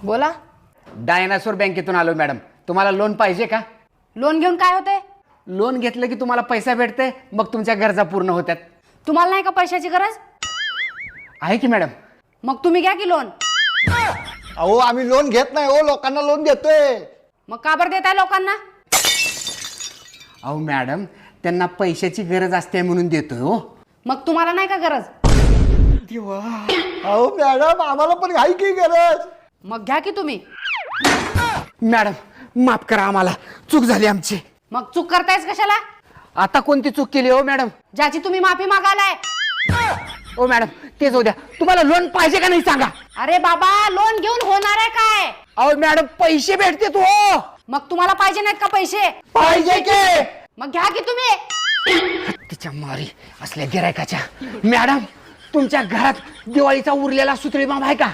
बोला. डायनासोर बँकेतून आलो मॅडम. तुम्हाला लोन पाहिजे का? लोन घेऊन काय होते? लोन घेतलं की तुम्हाला पैसा भेटते, मग तुमच्या गरजा पूर्ण होतात. तुम्हाला नाही का पैशाची गरज? आहे की मॅडम. मग तुम्ही घ्या की लोन. अहो आम्ही लोन घेत नाही हो, लोकांना लोन देतोय. मग का बरं देताय लोकांना? अहो मॅडम, त्यांना पैशाची गरज असते म्हणून देतोय हो. मग तुम्हाला नाही का गरज? अहो मॅडम, आम्हाला पण आहे की गरज. मग घ्या की तुम्ही. मॅडम माफ करा, आम्हाला चूक झाली आमची. मग चूक करतायच कशाला? आता कोणती चूक केली हो मॅडम? ज्याची तुम्ही माफी मागालाय. ओ मॅडम तेच होत्या. तुम्हाला लोन पाहिजे का नाही सांगा? अरे बाबा, लोन घेऊन होणार आहे काय? अहो मॅडम पैसे भेटते हो. मग तुम्हाला पाहिजे नाहीत का पैसे? पाहिजे की. मग घ्या की तुम्ही. तिच्या मारी असल्या गिरायकाच्या. मॅडम तुमच्या घरात दिवाळीचा उरलेला सुतळी बांब आहे का?